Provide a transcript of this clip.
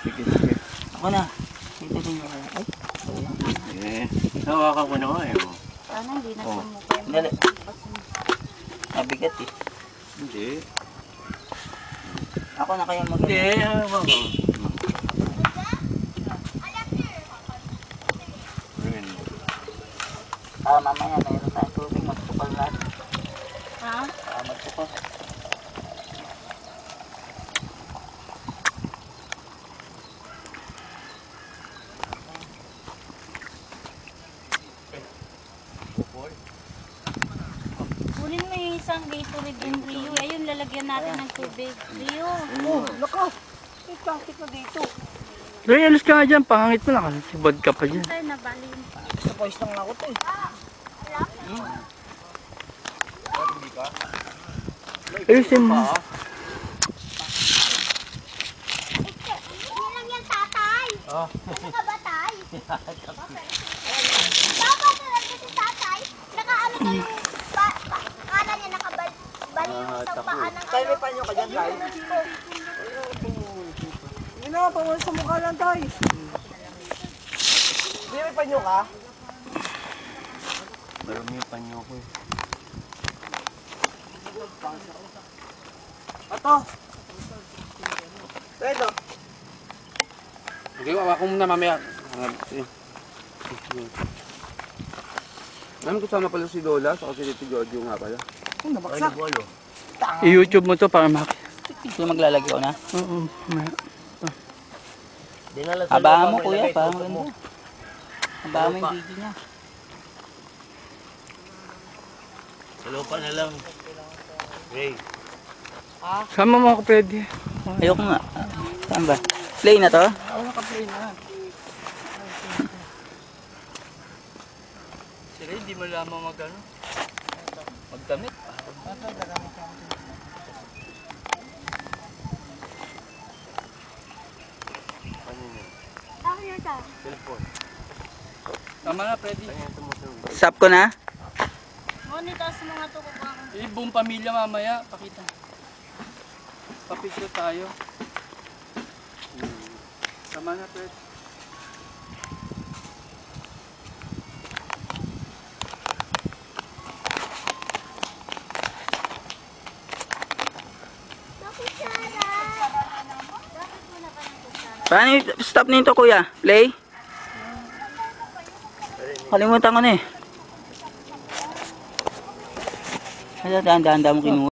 Sige, sige. Ako na. Ito din ako. Ay. Eh, hawakan ko na nga eh. Sana hindi na sumukay mo. Dali. Mabigat eh. Hindi. Ako na kaya mag- Hindi, hawakan ko. Mamaya mayroon tayong tubig. Magpupal natin. Ha? Magpupal. Kunin mo yung isang Gatorade yung Rio. Ayun, lalagyan natin ng tubig. Rio. Oh, laka. May pangkit na dito. Ray, alis ka nga dyan. Pangangit mo na. Sibad ka pa dyan. Tayo na bali yun pa. Sa boys lang ako to eh. Ayusin mo. Hindi lang yan, tatay. Oh. Ano ka ba, tay? Dapat talaga si tatay. Nakaano ka yung kanan niya, nakabali yung isang paa ng Tay, may panyo ka dyan, tay. Hindi na, pawal sa mukha lang, tay. Hindi, may panyo ka? Marami yung panyo ko eh. Ato. Ito. Okay, wawa ko muna mamaya. Alam ko sama pala si Lola, saka si Tito Jojo nga pala. Nabaksak. I-YouTube mo to para makita. Ito maglalagay ko na. Oo. Abangan mo, kuya, para maganda. Abangan mo yung video niya. Sa lupa na lang. Ray. Sama mo ako pwede. Ayoko nga. Saan ba? Play na to? Oo, naka-play na. Sila hindi mo lamang mag-ano? Magdamit. Bakit yun, tay? Cellphone. Tama na, pwede. Stop ko na? Ngunit taas mo nga ito ko pa. Eh, buong pamilya mamaya, pakita. Papicture tayo. Tama na, pwede. Bakit, Sarah? Paano yung stop nito, kuya? Play? Kalimutan ko na eh. Dahan-dahan mo kinuha.